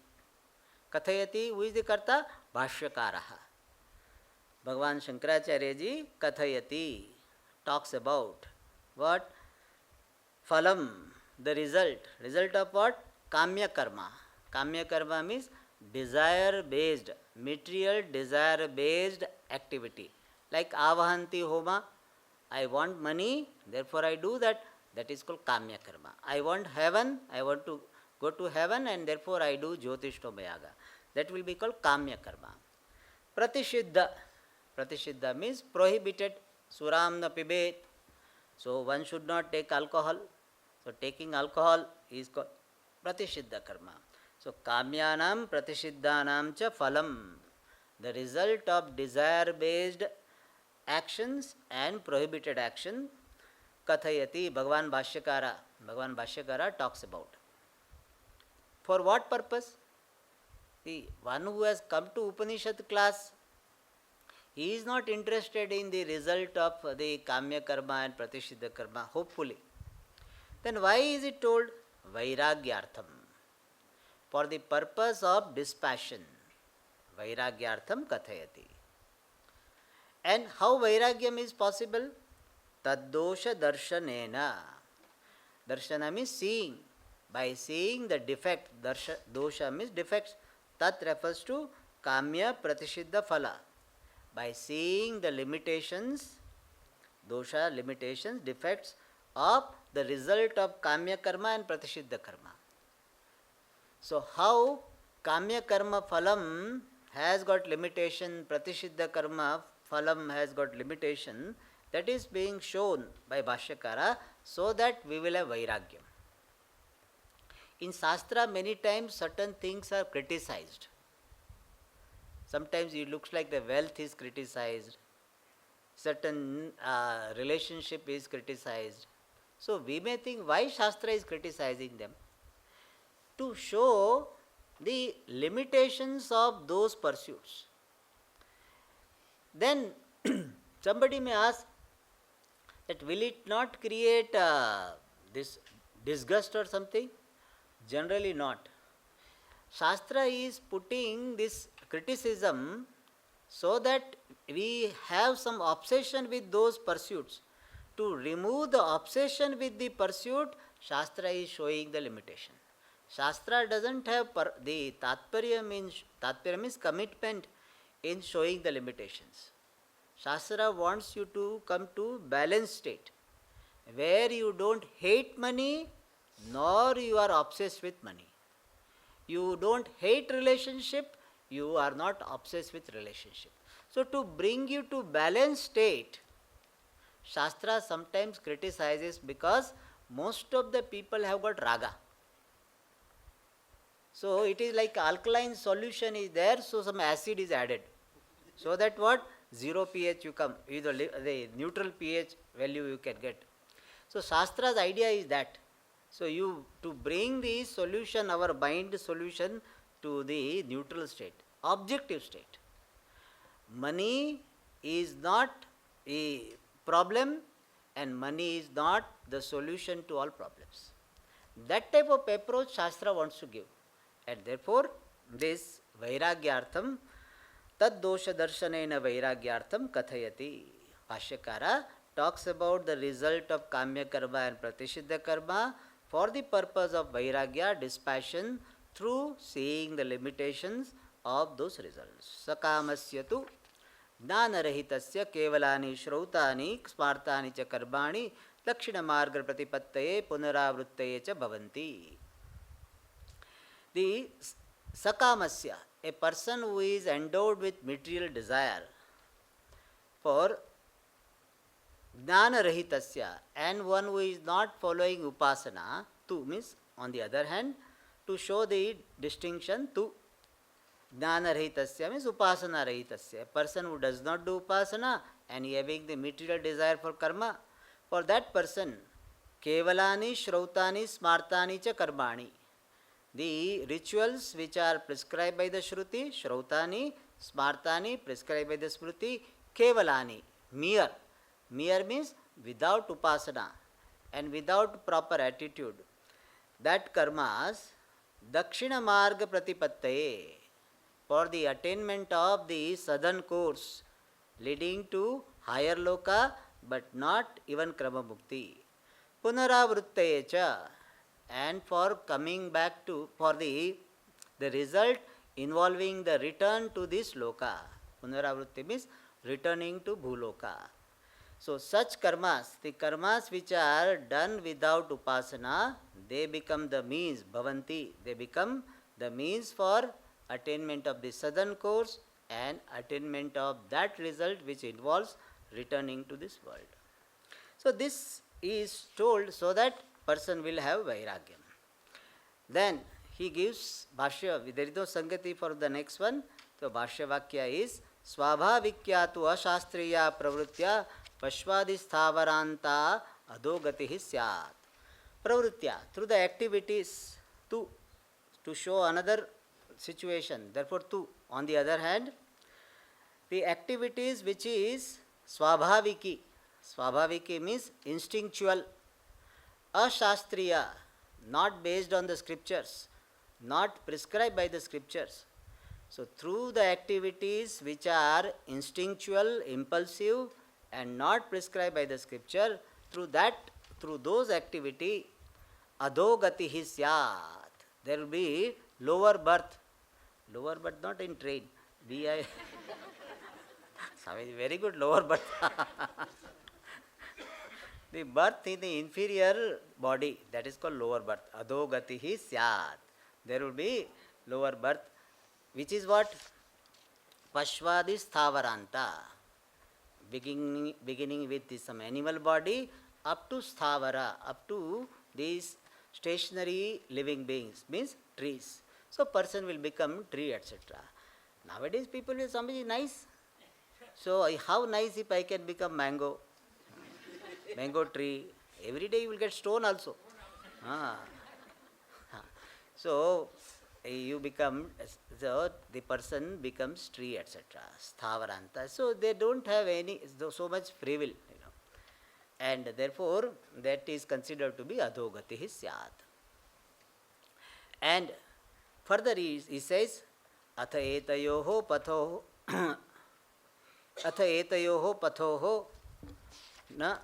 Kathayati, who is the Karta? Bhashyakaraha. Bhagavan Shankaracharya ji kathayati, talks about what? Phalam, the result of what? Kamya karma. Kamya karma means desire based, material desire based activity. Like avahanti homa, I want money, therefore I do that. That is called kamya karma. I want heaven, I want to go to heaven, and therefore I do jyotishtoma yaga. That will be called kamya karma. Pratishiddha. Pratishiddha means prohibited. Suram na pibet. So one should not take alcohol. So taking alcohol is called pratishiddha karma. So kamyanam pratishiddhanam cha phalam. The result of desire based actions and prohibited action. Kathayati, Bhagavan Bhashyakara talks about. For what purpose? The one who has come to Upanishad class, he is not interested in the result of the Kamya Karma and Pratishiddha Karma, hopefully. Then why is it told? Vairagyartham. For the purpose of dispassion. Vairagyartham kathayati. And how Vairagyam is possible? Taddosha darshanena. Darshana means seeing. By seeing the defect, dosha means defects. Tat refers to Kamya Pratishiddha Phala. By seeing the limitations, dosha, limitations, defects of the result of Kamya Karma and Pratishiddha Karma. So how Kamya Karma Phalam has got limitation, Pratishiddha Karma Phalam has got limitation, that is being shown by Bhashyakara, so that we will have Vairagyam. In Shastra, many times certain things are criticized. Sometimes it looks like the wealth is criticized, certain relationship is criticized. So we may think, why Shastra is criticizing them? To show the limitations of those pursuits. Then somebody may ask that will it not create this disgust or something? Generally not. Shastra is putting this criticism so that we have some obsession with those pursuits. To remove the obsession with the pursuit, Shastra is showing the limitation. Shastra doesn't have the tatparya means commitment in showing the limitations. Shastra wants you to come to balanced state, where you don't hate money, nor you are obsessed with money. You don't hate relationship, you are not obsessed with relationship. So to bring you to balanced state, Shastra sometimes criticizes because most of the people have got raga. So it is like alkaline solution is there, so some acid is added. So that what? 0 pH you come, the neutral pH value you can get. So Shastra's idea is that. So you to bring the solution, our mind solution to the neutral state, objective state. Money is not a problem and money is not the solution to all problems. That type of approach Shastra wants to give. And therefore, this Vairagyartham, Tad dosha darshanena Vairagyartham kathayati. Bhashyakara talks about the result of Kamya Karma and Pratishidha Karma for the purpose of Vairagya, dispassion, through seeing the limitations of those results. Sakamasya tu ज्ञानरहितस्य केवलानि श्रौतानि स्मार्तानि च कर्माणि दक्षिणमार्गप्रतिपत्तये पुनरावृत्तये च भवन्ति. The sakamasya, a person who is endowed with material desire, for jnanarahitasya, and one who is not following upasana, tu means on the other hand, to show the distinction, tu jnanarahitasya means upasana rahitasya, a person who does not do upasana and having the material desire for karma, for that person kevalani shrautani smartani cha karmani, the rituals which are prescribed by the Shruti, Shrautani, Smartani, prescribed by the Smriti, Kevalani, mere. Mere means without upasana and without proper attitude. That karmas, Dakshina Marga Pratipattaye, for the attainment of the southern course leading to higher loka but not even Krama Mukti. Punaravruttaye cha, and for coming back to, for the result involving the return to this loka. Punaravrutti means returning to bhuloka. So such karmas, the karmas which are done without upasana, they become the means, bhavanti, they become the means for attainment of the southern course and attainment of that result which involves returning to this world. So this is told so that person will have vairagyam. Then he gives bhashya, there is no sangati for the next one. So bhashya vakya is swabhavikya tu ashastriya pravritya pashvadi sthavaranta adogatihi syat. Pravritya, through the activities, to show another situation. Therefore, tu, on the other hand, the activities which is swabhaviki. Swabhaviki means instinctual. Ashastriya, not based on the scriptures, not prescribed by the scriptures. So through the activities which are instinctual, impulsive and not prescribed by the scripture, through those activity, adogatihi syat, there will be lower birth not in train, very good lower birth. The birth in the inferior body, that is called lower birth. Adogatihi syat. There will be lower birth, which is what? Pashvadi sthavaranta. Beginning with some animal body up to sthavara, up to these stationary living beings, means trees. So person will become tree, etc. Nowadays people will say, somebody nice. So how nice if I can become mango tree? Every day you will get stone also. So you become, so the person becomes tree, etc. Sthavaranta. So they don't have so much free will, and therefore that is considered to be adogatihi syat. And further he says, atha etayoho pathoho na.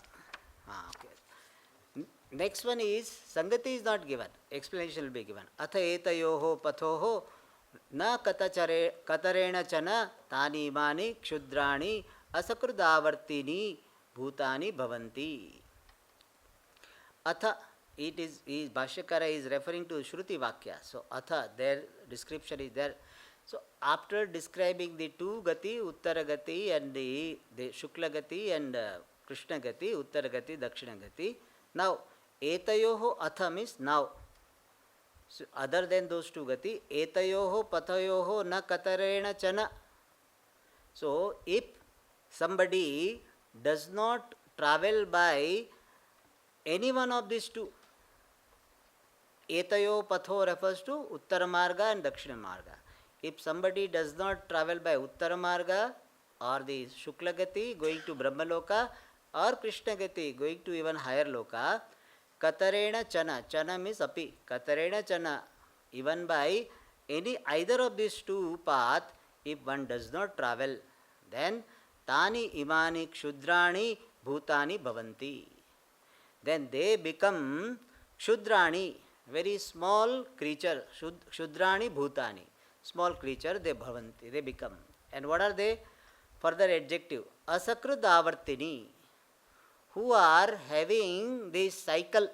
Okay. Next one is, sangati is not given, explanation will be given. Atha etayoho pathoho na katarena chana tani imani kshudrani asakrudavartini bhutani bhavanti. Atha, Bhashyakara is referring to Shruti Vakya. So atha, their description is there. So after describing the two gati, Uttara gati and the Shukla gati and Krishna Gati, Uttara Gati, Dakshina Gati. Now, Etayoho Atha means now. So, other than those two Gati, Etayoho Pathayoho na Katarena Chana. So, if somebody does not travel by any one of these two, Etayo Patho refers to Uttara Marga and Dakshina Marga. If somebody does not travel by Uttara Marga or the Shukla Gati going to Brahmaloka or Krishna Gati going to even higher Loka, Katarena Chana, Chana means api, Katarena Chana, even by any either of these two paths, if one does not travel, then Tani Imani Kshudrani Bhutani Bhavanti. Then they become Kshudrani, very small creature, Kshudrani Bhutani, small creature they bhavanti, they become. And what are they? Further adjective, Asakrut Avartini, who are having this cycle,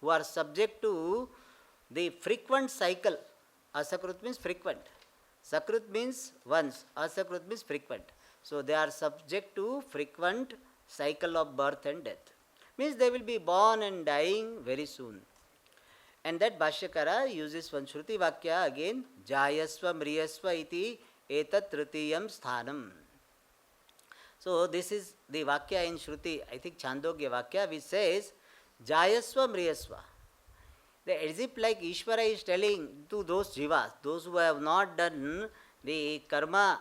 who are subject to the frequent cycle. Asakrut means frequent. Sakrut means once, Asakrut means frequent. So they are subject to frequent cycle of birth and death. Means they will be born and dying very soon. And that Bhashyakara uses one Shruti Vakya again, Jayasva Mriyasva iti etat tritiyam sthanam. So this is the Vakya in Shruti, I think Chandogya Vakya, which says Jayasva Mriyasva. As if like Ishvara is telling to those jivas, those who have not done the karma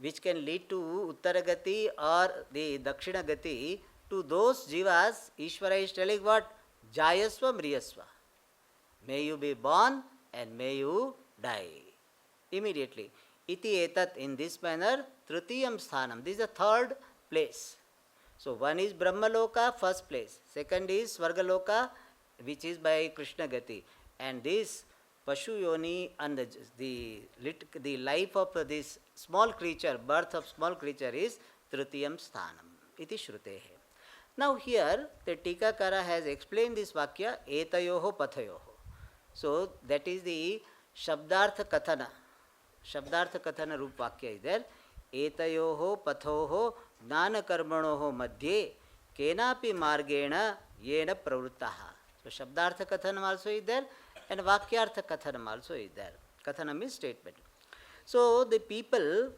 which can lead to Uttaragati or the Dakshina Gati, to those jivas, Ishvara is telling what? Jayasva Mriyasva. May you be born and may you die immediately. Iti etat, in this manner, Tritiyam Sthanam. This is the third place. So one is Brahmaloka, first place. Second is Svargaloka, which is by Krishna Gati. And this Pashu Yoni and the life of this small creature, birth of small creature is Tritiyam Sthanam. Iti Shrutehe. Now here the Tikakara has explained this Vakya Etayoho Pathayoho. So that is the Shabdartha Kathana. Shabdartha Kathana Rup Vakya is there. Etayoho Pathoho Jnana Karmanoho Madhye Kenapi Margena Yena Pravruttaha. So Shabdartha Kathanam also is there and Vakyartha Kathanam also is there. Kathanam is statement. So the people,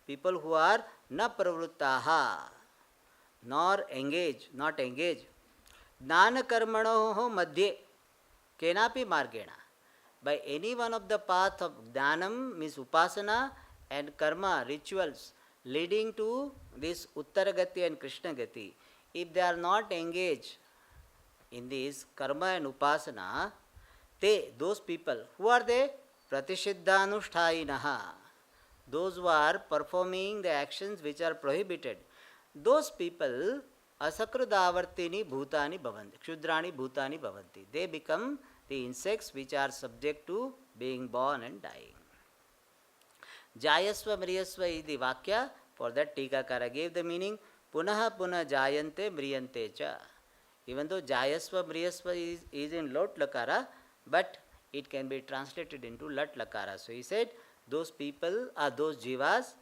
people who are na pravruttaha, nor engage, not engage. Jnana karmanoho madhye, kenapi margena. By any one of the path of jnanam means upasana and karma, rituals leading to this Uttaragati and Krishna Gati. If they are not engaged in this karma and upasana, those people, who are they? Pratishiddhanushthainaha. Those who are performing the actions which are prohibited. Those people, asakrudavartini bhutani bhavanti, kshudrani bhutani bhavanti. They become the insects which are subject to being born and dying. Jayasva mriyasva is the vakya. For that Tikakara gave the meaning, punaha punah jayante mriyante cha. Even though Jayasva mriyasva is in Lot Lakara, but it can be translated into Lat Lakara. So he said, those people are those jivas,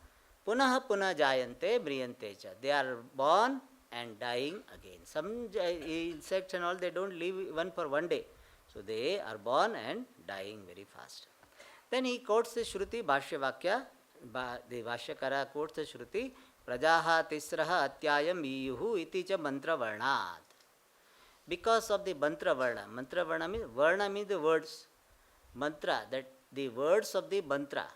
punaha punah jayante mriyante cha. They are born and dying again. Some insects and all, they don't live even for one day. So they are born and dying very fast. Then he quotes the Shruti Bhashya Vakya. The Bhashyakara quotes the Shruti, Prajaha Tisraha Atyayam Iyuhu iti cha mantra varnat. Because of the mantra varna. Mantra varna means the words. Mantra, that the words of the mantra.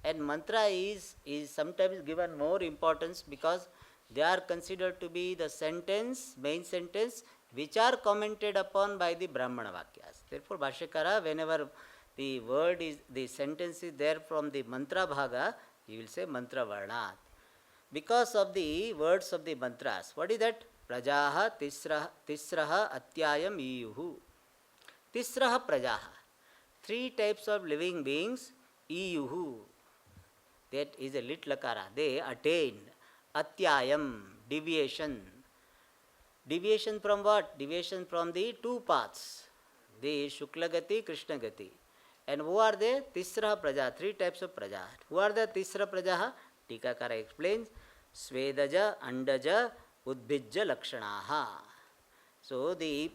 And mantra is sometimes given more importance because they are considered to be the sentence, main sentence, which are commented upon by the Brahmana Vakyas. Therefore, Bhashyakara, whenever the word is, the sentence is there from the mantra bhaga, he will say mantra varnat. Because of the words of the mantras. What is that? Prajaha tisraha atyayam iyuhu. Tisraha prajaha. 3 types of living beings, iyuhu. That is a lit lakara. They attained. Atyayam, deviation. Deviation from what? Deviation from the 2 paths. The Shukla Gati, Krishna Gati. And who are they? Tisra Praja, 3 types of Praja. Who are the Tisra Praja? Tikakara explains, Svedaja, Andaja, Udbhija Lakshanaha. So the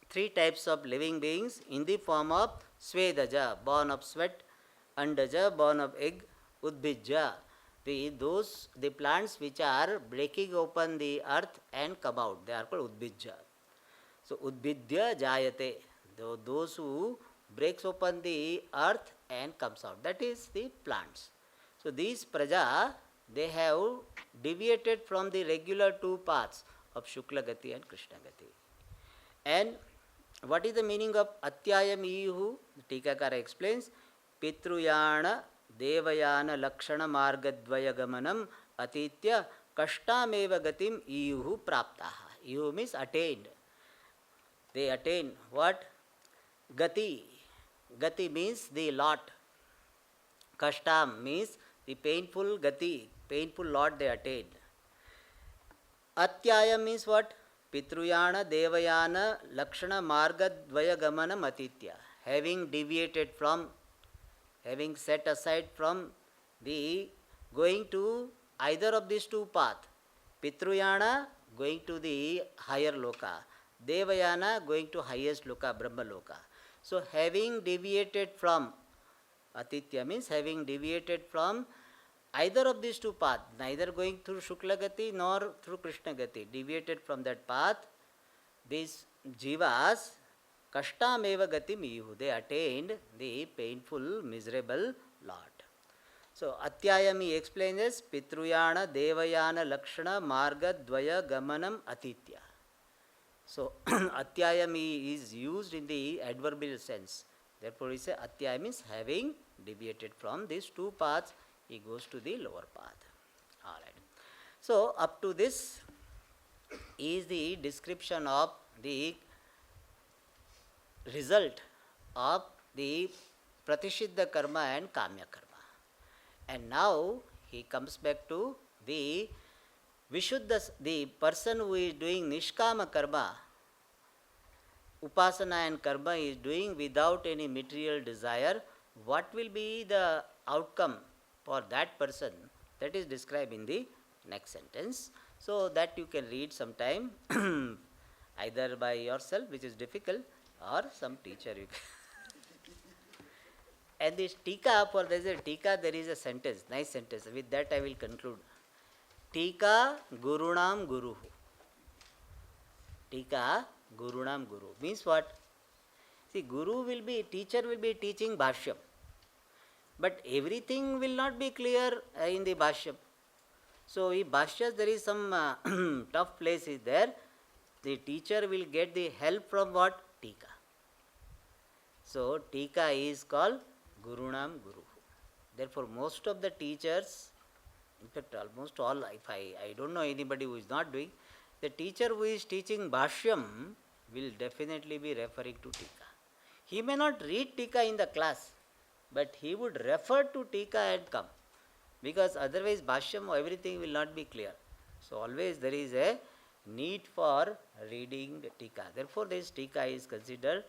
three types of living beings in the form of Svedaja, born of sweat, Andaja, born of egg, Udbhija, the plants which are breaking open the earth and come out, they are called Udbhija. So Udbhidya Jayate, those who breaks open the earth and comes out, that is the plants. So these Praja, they have deviated from the regular two paths of Shukla Gati and Krishna Gati. And what is the meaning of Atyayam Iyuhu? The Tikakara explains, Pitruyana Devayana Lakshana Margadvaya Gamanam Atitya Kashtameva Gatim Iyuhu Praptaha. Iyuhu means attained. They attain what? Gati. Gati means the lot. Kashtam means the painful gati, painful lot they attained. Atyayam means what? Pitruyana, Devayana, Lakshana, Marga, Dvaya, Gamana, Matitya. Having deviated from, having set aside from the going to either of these two paths. Pitruyana going to the higher loka. Devayana going to highest loka, Brahma loka. So having deviated from, Atitya means having deviated from either of these two paths, neither going through Shukla Gati nor through Krishna Gati, deviated from that path, these jivas, Kashtameva Gati Miyuhu, they attained the painful, miserable lot. So Atyayami explains as Pitruyana, Devayana, Lakshana, Marga, Dvaya, Gamanam, Atitya. So Atyayami is used in the adverbial sense. Therefore, we say Atyaya means having deviated from these two paths, he goes to the lower path. Alright. So, up to this is the description of the result of the Pratishiddha karma and Kamya karma. And now he comes back to the Vishuddha, the person who is doing Nishkama karma, Upasana and karma is doing without any material desire. What will be the outcome for that person? That is described in the next sentence. So that you can read sometime either by yourself, which is difficult, or some teacher you can. And this Tika, for there is a Tika, there is a sentence, nice sentence. With that I will conclude. Tika Gurunam Guruhu. Tika Gurunam Guru. Means what? See, Guru will be, teacher will be teaching Bhashyam. But everything will not be clear in the Bhashyam. So, if Bhashyas there is some tough place is there, the teacher will get the help from what? Tika. So, Tika is called Gurunam Guru. Therefore, most of the teachers, in fact almost all, if I don't know anybody who is not doing, the teacher who is teaching Bhashyam will definitely be referring to Tika. He may not read Tika in the class, but he would refer to Tika and come. Because otherwise Bhashyam, everything will not be clear. So always there is a need for reading Tika. Therefore this Tika is considered,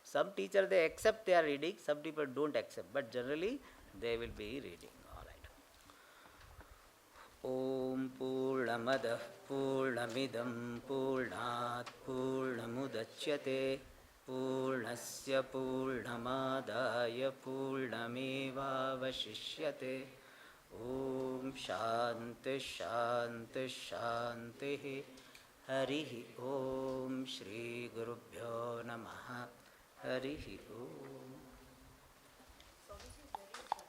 some teacher they accept they are reading, some people don't accept, but generally they will be reading. Om Purnamadah Purnamidam Purnat Purnamudachyate Purnasya Purnamadaya Purnameva Vashishyate. Om Shanti Shanti Shanti. Harihi Om Shri Gurubhyo Namaha. Harihi Om.